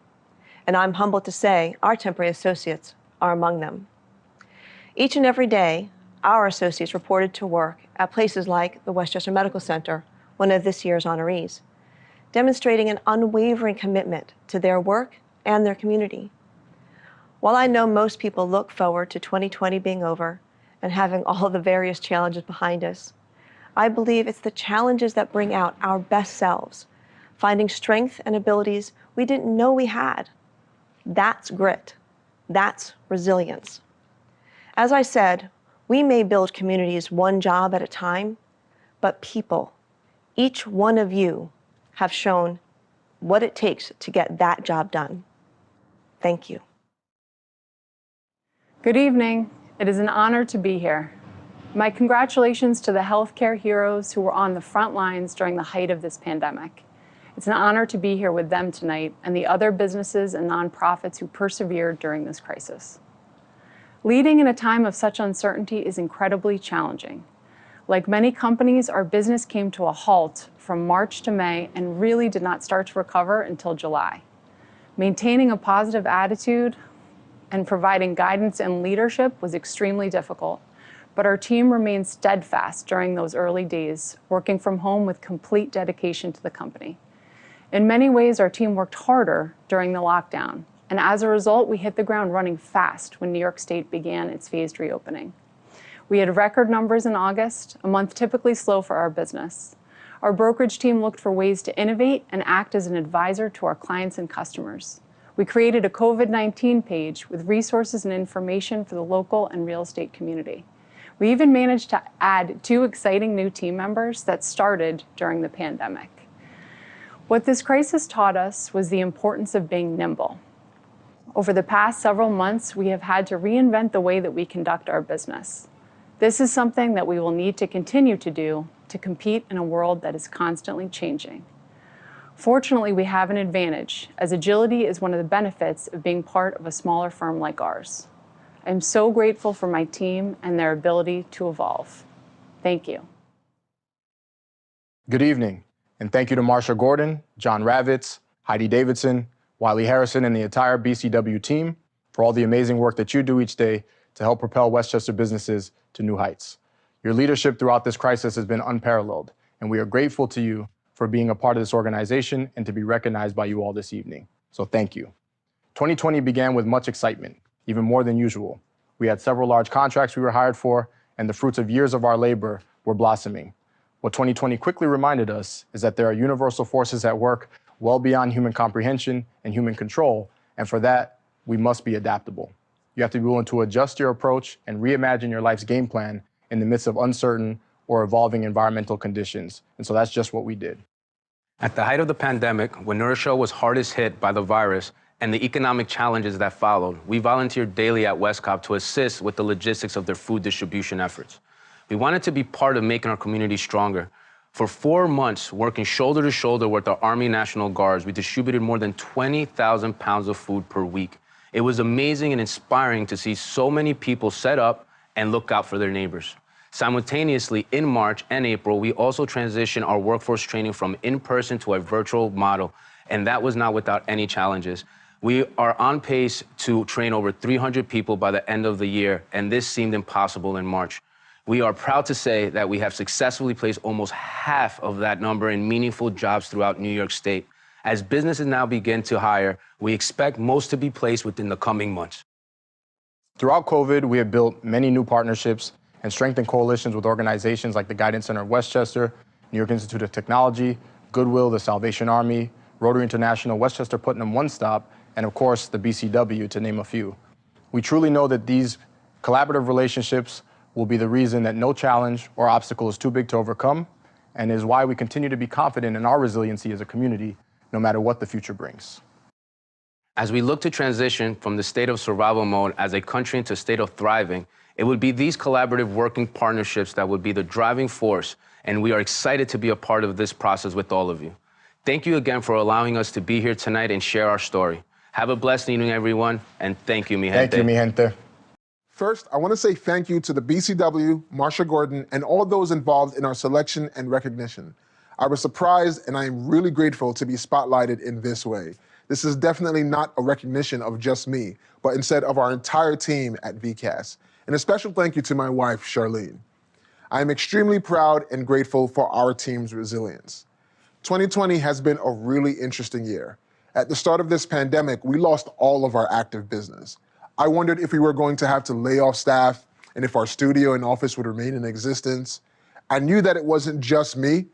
And I'm humbled to say our temporary associates are among them. Each and every day, our associates reported to work at places like the Westchester Medical Center, one of this year's honorees, demonstrating an unwavering commitment to their work and their community. While I know most people look forward to 2020 being over and having all the various challenges behind us, I believe it's the challenges that bring out our best selves, finding strength and abilities we didn't know we had. That's grit. That's resilience. As I said, we may build communities one job at a time, but people, each one of you, have shown what it takes to get that job done. Thank you. Good evening. It is an honor to be here. My congratulations to the healthcare heroes who were on the front lines during the height of this pandemic. It's an honor to be here with them tonight and the other businesses and nonprofits who persevered during this crisis. Leading in a time of such uncertainty is incredibly challenging. Like many companies, our business came to a halt from March to May and really did not start to recover until July. Maintaining a positive attitude and providing guidance and leadership was extremely difficult, but our team remained steadfast during those early days, working from home with complete dedication to the company. In many ways, our team worked harder during the lockdown, and as a result, we hit the ground running fast when New York State began its phased reopening. We had record numbers in August, a month typically slow for our business. Our brokerage team looked for ways to innovate and act as an advisor to our clients and customers. We created a COVID-19 page with resources and information for the local and real estate community. We even managed to add 2 exciting new team members that started during the pandemic. What this crisis taught us was the importance of being nimble. Over the past several months, we have had to reinvent the way that we conduct our business. This is something that we will need to continue to do to compete in a world that is constantly changing. Fortunately, we have an advantage, as agility is one of the benefits of being part of a smaller firm like ours. I'm so grateful for my team and their ability to evolve. Thank you. Good evening, and thank you to Marsha Gordon, John Ravitz, Heidi Davidson, Wiley Harrison, and the entire BCW team for all the amazing work that you do each day to help propel Westchester businesses to new heights. Your leadership throughout this crisis has been unparalleled, and we are grateful to you for being a part of this organization and to be recognized by you all this evening. So thank you. 2020 began with much excitement, even more than usual. We had several large contracts we were hired for, and the fruits of years of our labor were blossoming. What 2020 quickly reminded us is that there are universal forces at work well beyond human comprehension and human control, and for that, we must be adaptable. You have to be willing to adjust your approach and reimagine your life's game plan in the midst of uncertain or evolving environmental conditions, and so that's just what we did. At the height of the pandemic, when NeuroShow was hardest hit by the virus and the economic challenges that followed, we volunteered daily at WestCop to assist with the logistics of their food distribution efforts. We wanted to be part of making our community stronger. For 4 months, working shoulder to shoulder with our Army National Guards, we distributed more than 20,000 pounds of food per week. It was amazing and inspiring to see so many people set up and look out for their neighbors. Simultaneously, in March and April, we also transitioned our workforce training from in-person to a virtual model, and that was not without any challenges. We are on pace to train over 300 people by the end of the year, and this seemed impossible in March. We are proud to say that we have successfully placed almost half of that number in meaningful jobs throughout New York State. As businesses now begin to hire, we expect most to be placed within the coming months. Throughout COVID, we have built many new partnerships and strengthened coalitions with organizations like the Guidance Center of Westchester, New York Institute of Technology, Goodwill, the Salvation Army, Rotary International, Westchester Putnam One Stop, and of course, the BCW, to name a few. We truly know that these collaborative relationships will be the reason that no challenge or obstacle is too big to overcome, and is why we continue to be confident in our resiliency as a community, no matter what the future brings. As we look to transition from the state of survival mode as a country into a state of thriving, it would be these collaborative working partnerships that would be the driving force, and we are excited to be a part of this process with all of you. Thank you again for allowing us to be here tonight and share our story. Have a blessed evening, everyone, and thank you, mi gente. Thank you, mi gente. First, I want to say thank you to the BCW, Marsha Gordon, and all those involved in our selection and recognition. I was surprised, and I am really grateful to be spotlighted in this way. This is definitely not a recognition of just me, but instead of our entire team at VCAS. And a special thank you to my wife, Charlene. I am extremely proud and grateful for our team's resilience. 2020 has been a really interesting year. At the start of this pandemic, we lost all of our active business. I wondered if we were going to have to lay off staff and if our studio and office would remain in existence. I knew that it wasn't just me.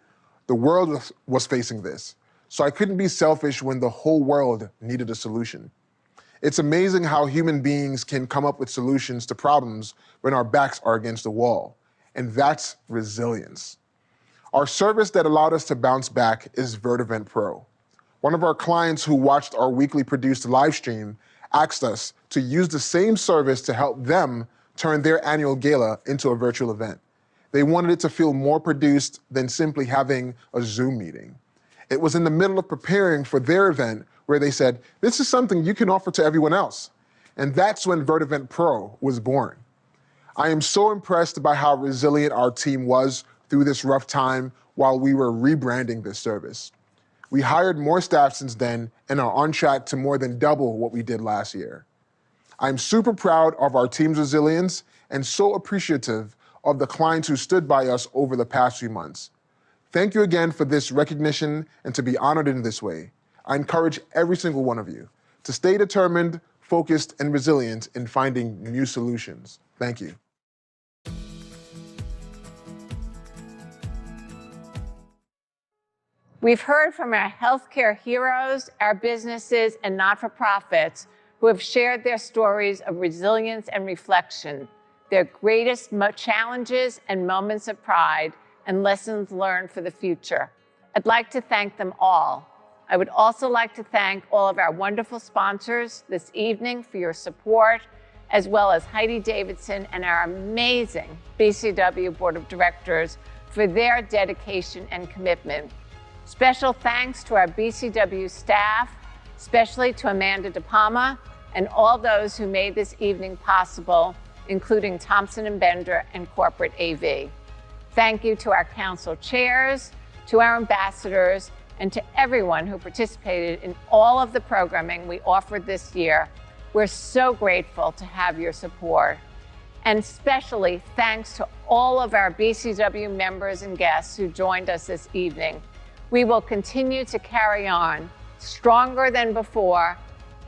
The world was facing this. So I couldn't be selfish when the whole world needed a solution. It's amazing how human beings can come up with solutions to problems when our backs are against the wall. And that's resilience. Our service that allowed us to bounce back is Vertivent Pro. One of our clients who watched our weekly produced live stream asked us to use the same service to help them turn their annual gala into a virtual event. They wanted it to feel more produced than simply having a Zoom meeting. It was in the middle of preparing for their event where they said, this is something you can offer to everyone else. And that's when Vertivent Pro was born. I am so impressed by how resilient our team was through this rough time while we were rebranding this service. We hired more staff since then and are on track to more than double what we did last year. I'm super proud of our team's resilience and so appreciative of the clients who stood by us over the past few months. Thank you again for this recognition and to be honored in this way. I encourage every single one of you to stay determined, focused, and resilient in finding new solutions. Thank you. We've heard from our healthcare heroes, our businesses, and not-for-profits who have shared their stories of resilience and reflection, their greatest challenges and moments of pride, and lessons learned for the future. I'd like to thank them all. I would also like to thank all of our wonderful sponsors this evening for your support, as well as Heidi Davidson and our amazing BCW Board of Directors for their dedication and commitment. Special thanks to our BCW staff, especially to Amanda DePalma and all those who made this evening possible, including Thompson & Bender and Corporate AV. Thank you to our council chairs, to our ambassadors, and to everyone who participated in all of the programming we offered this year. We're so grateful to have your support. And especially thanks to all of our BCW members and guests who joined us this evening. We will continue to carry on stronger than before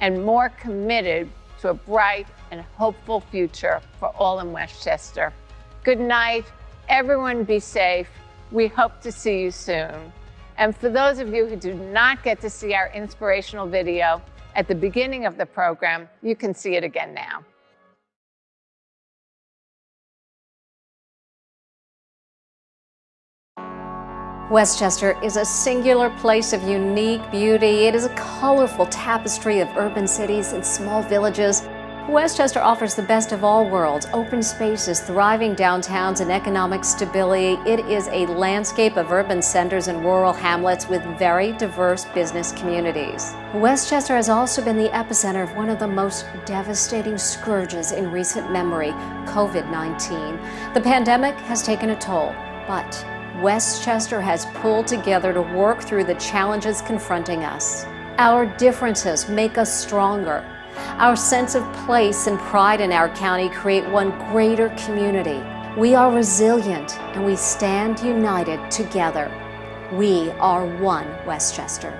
and more committed to a bright and hopeful future for all in Westchester. Good night. Everyone be safe. We hope to see you soon. And for those of you who do not get to see our inspirational video at the beginning of the program, you can see it again now. Westchester is a singular place of unique beauty. It is a colorful tapestry of urban cities and small villages. Westchester offers the best of all worlds: open spaces, thriving downtowns, and economic stability. It is a landscape of urban centers and rural hamlets with very diverse business communities. Westchester has also been the epicenter of one of the most devastating scourges in recent memory, COVID-19. The pandemic has taken a toll, but Westchester has pulled together to work through the challenges confronting us. Our differences make us stronger. Our sense of place and pride in our county create one greater community. We are resilient and we stand united together. We are one Westchester.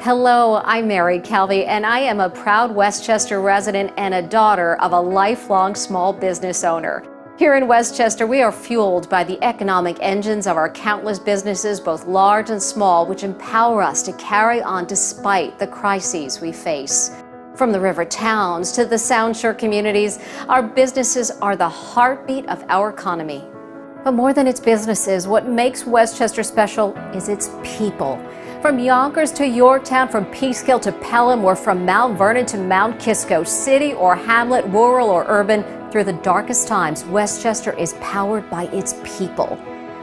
Hello, I'm Mary Calvi, and I am a proud Westchester resident and a daughter of a lifelong small business owner. Here in Westchester, we are fueled by the economic engines of our countless businesses, both large and small, which empower us to carry on despite the crises we face. From the river towns to the Sound Shore communities, our businesses are the heartbeat of our economy. But more than its businesses, what makes Westchester special is its people. From Yonkers to Yorktown, from Peekskill to Pelham, or from Mount Vernon to Mount Kisco, city or hamlet, rural or urban, through the darkest times, Westchester is powered by its people.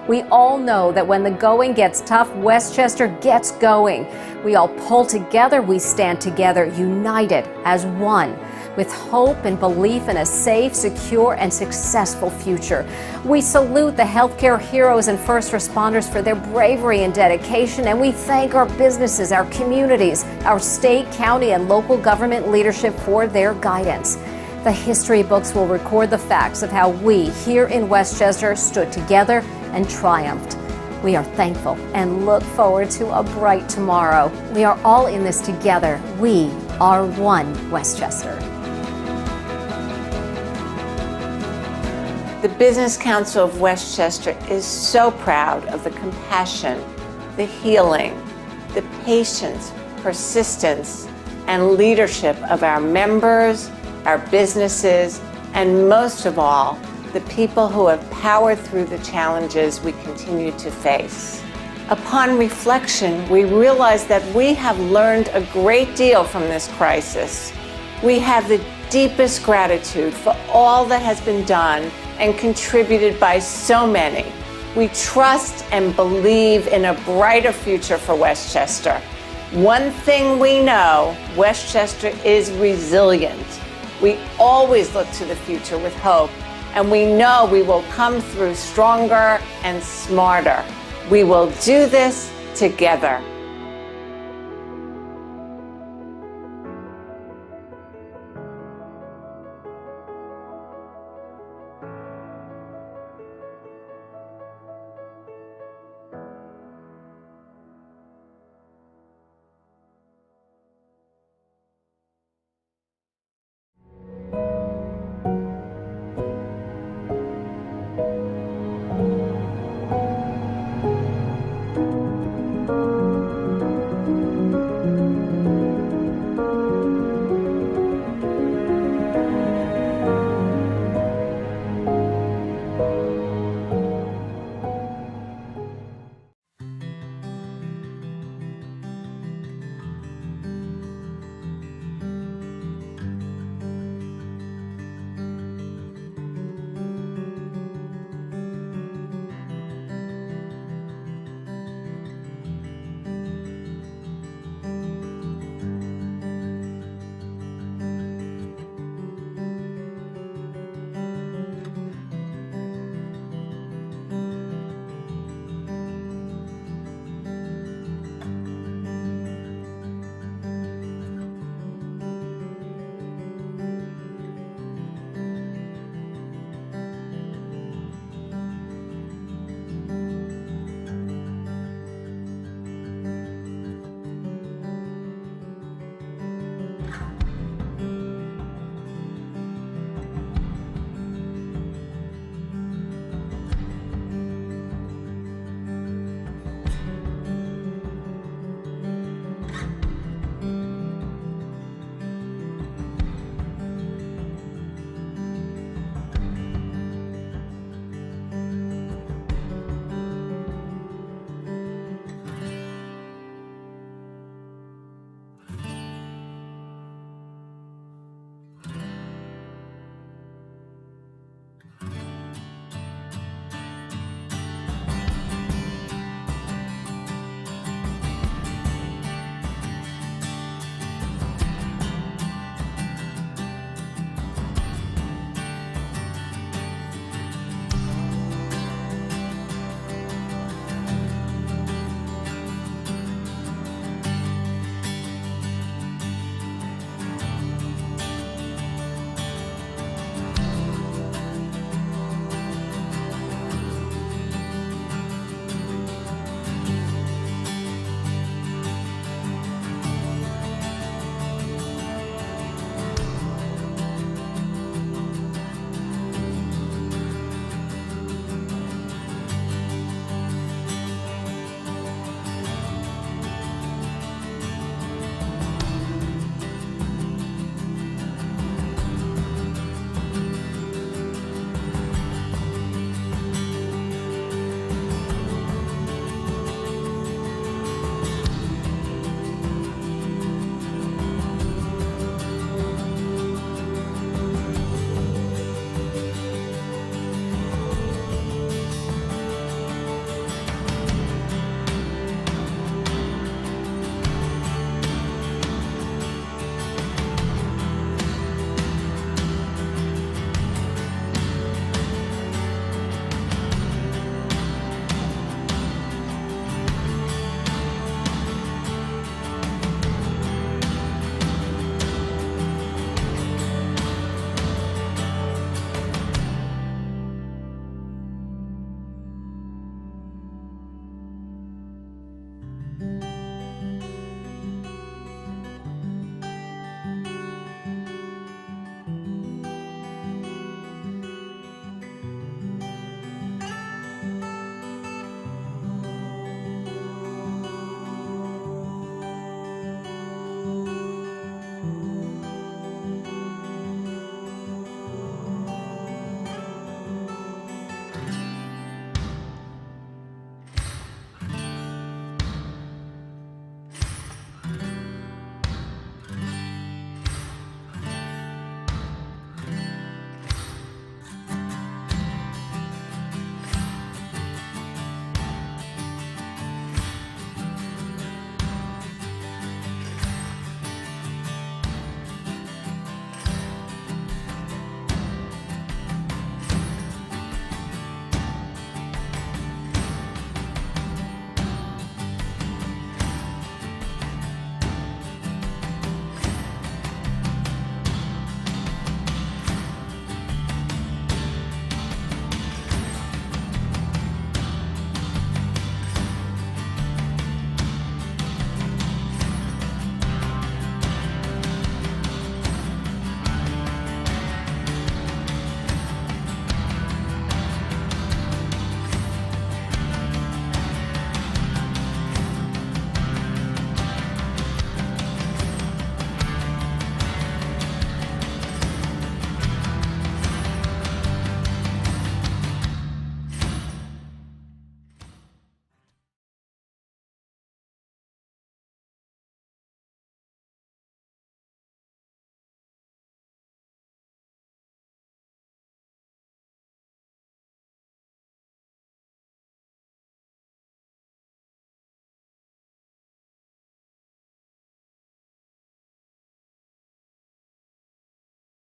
We all know that when the going gets tough, Westchester gets going. We all pull together, we stand together, united as one, with hope and belief in a safe, secure, and successful future. We salute the healthcare heroes and first responders for their bravery and dedication, and we thank our businesses, our communities, our state, county, and local government leadership for their guidance. The history books will record the facts of how we here in Westchester stood together and triumphed. We are thankful and look forward to a bright tomorrow. We are all in this together. We are one Westchester. The Business Council of Westchester is so proud of the compassion, the healing, the patience, persistence, and leadership of our members, our businesses, and most of all, the people who have powered through the challenges we continue to face. Upon reflection, we realize that we have learned a great deal from this crisis. We have the deepest gratitude for all that has been done and contributed by so many. We trust and believe in a brighter future for Westchester. One thing we know, Westchester is resilient. We always look to the future with hope, and we know we will come through stronger and smarter. We will do this together.